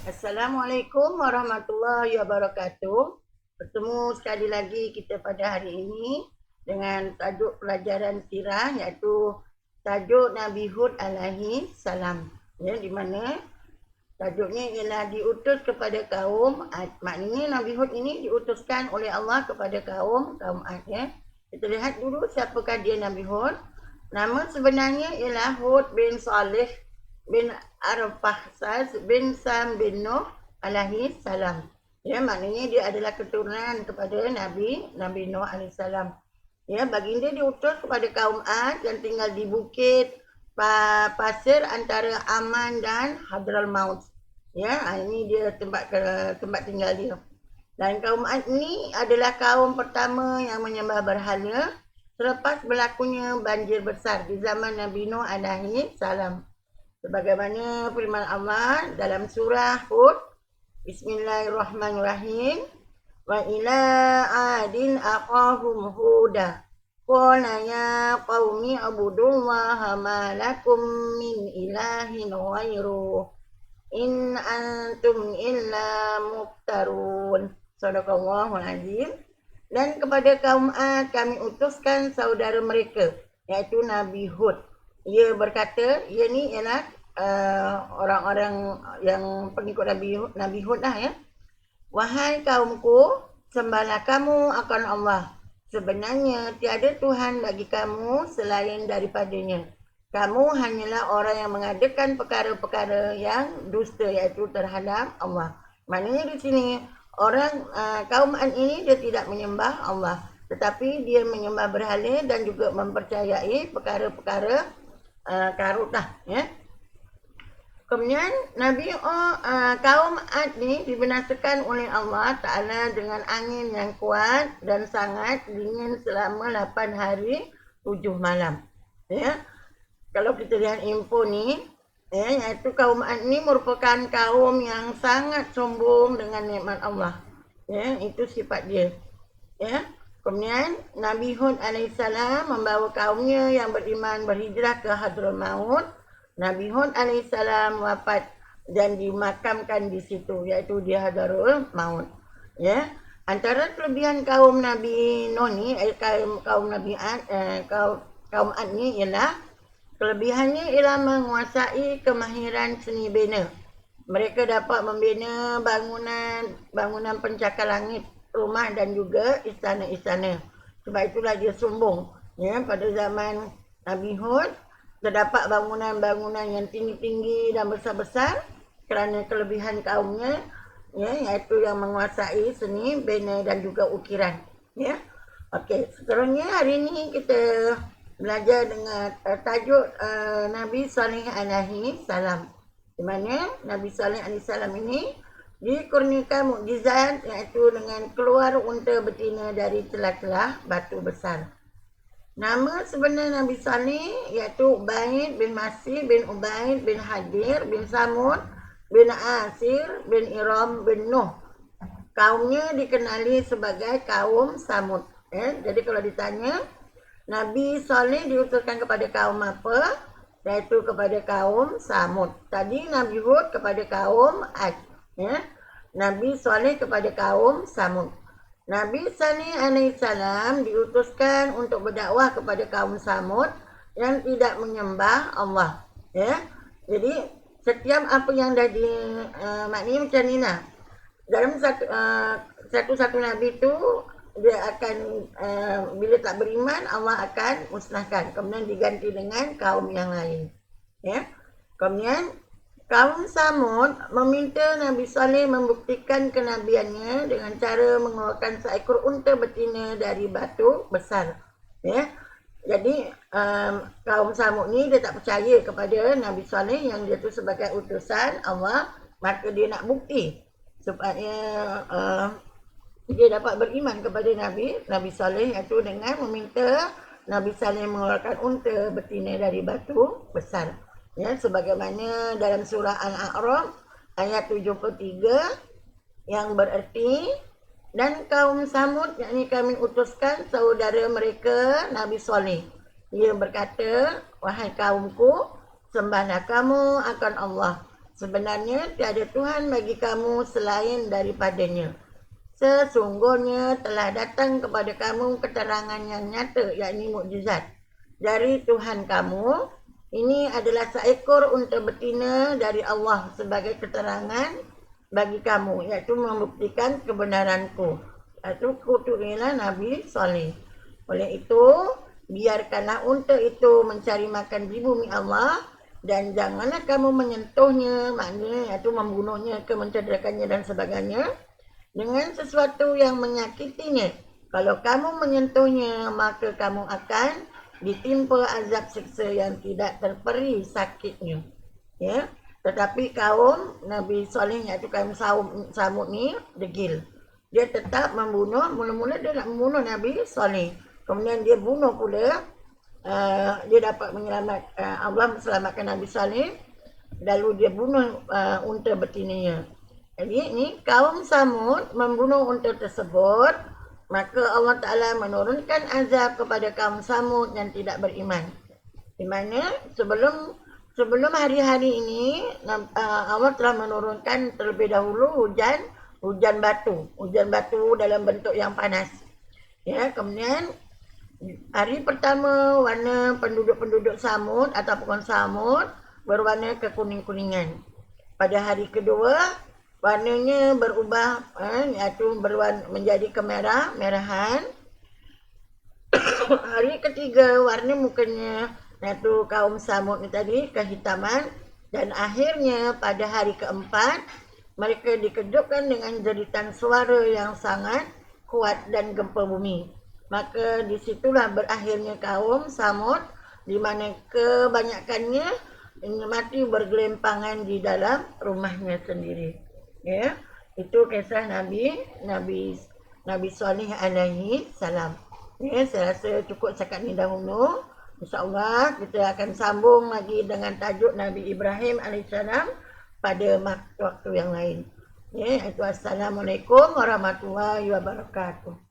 Assalamualaikum warahmatullahi wabarakatuh. Bertemu sekali lagi kita pada hari ini dengan tajuk pelajaran sirah iaitu tajuk Nabi Hud alaihi salam. Ya, di mana tajuknya ialah diutus kepada kaum Ad. Maknanya Nabi Hud ini diutuskan oleh Allah kepada kaum Ad. Ya. Kita lihat dulu siapakah dia Nabi Hud. Nama sebenarnya ialah Hud bin Saleh bin Arfakhsas bin Sam bin Nuh alaihi salam. Ya, maknanya dia adalah keturunan kepada Nabi Nuh alaihi salam. Ya, baginda diutus kepada kaum Ad yang tinggal di bukit pasir antara Aman dan Hadramaut. Ya, ini dia tempat tinggal dia. Dan kaum Ad ini adalah kaum pertama yang menyembah berhala selepas berlakunya banjir besar di zaman Nabi Nuh alaihi salam. Sebagaimana firman Allah dalam surah Hud, Bismillahirrahmanirrahim. Wa ila adin aqahum huda. Qala ya qaumi abudullaha ma lakum min ilahin ghairuh. In antum illa muftarun. Sadaqallahul azim. Dan kepada kaum Ad kami utuskan saudara mereka, iaitu Nabi Hud. Ia berkata, ia ni ialah orang-orang yang pengikut Nabi Hud lah ya. Wahai kaumku, sembahlah kamu akan Allah. Sebenarnya tiada Tuhan bagi kamu selain daripadanya. Kamu hanyalah orang yang mengadakan perkara-perkara yang dusta, iaitu terhadap Allah. Maknanya di sini orang kaum Ad ini dia tidak menyembah Allah, tetapi dia menyembah berhala dan juga mempercayai perkara-perkara karut lah ya. Kemudian kaum Ad ni dibinasakan oleh Allah Ta'ala dengan angin yang kuat dan sangat dingin selama 8 hari 7 malam. Ya. Kalau kita lihat info ni, ya, iaitu kaum Ad ni merupakan kaum yang sangat sombong dengan nikmat Allah. Ya, itu sifat dia. Ya. Kemudian Nabi Hud alaihissalam membawa kaumnya yang beriman berhijrah ke Hadramaut. Nabi Hud alaihissalam wafat dan dimakamkan di situ, iaitu di Hadramaut. Ya, antara kelebihan kaum Nabi Nuh ni, kaum Nabi Ad, kaum Ad ni ialah kelebihannya ialah menguasai kemahiran seni bina. Mereka dapat membina bangunan pencakar langit, rumah dan juga istana-istana. Sebab itulah dia sombong. Ya, pada zaman Nabi Hud terdapat bangunan-bangunan yang tinggi-tinggi dan besar-besar kerana kelebihan kaumnya, ya, iaitu yang menguasai seni bina dan juga ukiran. Ya. Okey, seterusnya hari ini kita belajar dengan tajuk Nabi Saleh alaihi salam. Di mana Nabi Saleh alaihi salam ini dikurniakan mukjizat iaitu dengan keluar unta betina dari celah-celah batu besar. Nama sebenar Nabi Saleh iaitu Ubaid bin Masih bin Ubaid bin Hadir bin Samud bin Asir bin Iram bin Nuh. Kaumnya dikenali sebagai kaum Samud. Jadi kalau ditanya, Nabi Saleh diutuskan kepada kaum apa? Iaitu kepada kaum Samud. Tadi Nabi Hud kepada kaum Ad. Ya. Nabi Saleh kepada kaum Samud. Nabi Saleh alaihissalam diutuskan untuk berdakwah kepada kaum Samud yang tidak menyembah Allah. Ya. Jadi setiap apa yang dah maknanya macam ni lah. Dalam satu Nabi tu dia akan bila tak beriman Allah akan musnahkan, kemudian diganti dengan kaum yang lain. Ya. Kemudian kaum Samud meminta Nabi Saleh membuktikan kenabiannya dengan cara mengeluarkan seekor unta betina dari batu besar. Ya. Jadi kaum Samud ni dia tak percaya kepada Nabi Saleh yang dia tu sebagai utusan Allah, maka dia nak bukti supaya dia dapat beriman kepada Nabi Saleh, iaitu dengan meminta Nabi Saleh mengeluarkan unta betina dari batu besar. Ya, sebagaimana dalam surah Al-A'raf ayat 73 yang bererti, dan kaum Samud yakni kami utuskan saudara mereka Nabi Saleh. Ia berkata, wahai kaumku, sembahlah kamu akan Allah. sebenarnya tiada Tuhan bagi kamu selain daripadanya. Sesungguhnya telah datang kepada kamu keterangan yang nyata, yakni mukjizat dari Tuhan kamu. Ini adalah seekor unta betina dari Allah sebagai keterangan bagi kamu, iaitu membuktikan kebenaranku. Iaitu kutuilah Nabi Saleh. Oleh itu, biarkanlah unta itu mencari makan di bumi Allah dan janganlah kamu menyentuhnya, maknanya iaitu membunuhnya, mencederakannya dan sebagainya dengan sesuatu yang menyakitinya. Kalau kamu menyentuhnya, maka kamu akan ditimpa azab siksa yang tidak terperi sakitnya. Ya, tetapi kaum Nabi Saleh iaitu kaum Samud ni degil. Dia tetap membunuh, mula-mula dia nak membunuh Nabi Saleh. Kemudian dia bunuh pula, dia dapat Allah selamatkan Nabi Saleh. Lalu dia bunuh unta betinanya. Jadi ni kaum Samud membunuh unta tersebut, maka Allah Ta'ala menurunkan azab kepada kaum Samud yang tidak beriman. Di mana sebelum hari-hari ini Allah telah menurunkan terlebih dahulu hujan batu dalam bentuk yang panas. Ya, kemudian hari pertama warna penduduk-penduduk Samud ataupun Samud berwarna kekuning-kuningan. Pada hari kedua warnanya berubah, iaitu menjadi merahan. Hari ketiga warna mukanya iaitu kaum Samud ni tadi kehitaman, dan akhirnya pada hari keempat mereka dikejutkan dengan jeritan suara yang sangat kuat dan gempa bumi. Maka disitulah berakhirnya kaum Samud, di mana kebanyakannya mati bergelimpangan di dalam rumahnya sendiri. Ya, itu kisah Nabi Saleh alaihi salam. Ya, saya rasa cukup setakat ni dahulu. InsyaAllah kita akan sambung lagi dengan tajuk Nabi Ibrahim alaihissalam pada waktu yang lain. Ya, itu Assalamualaikum warahmatullahi wabarakatuh.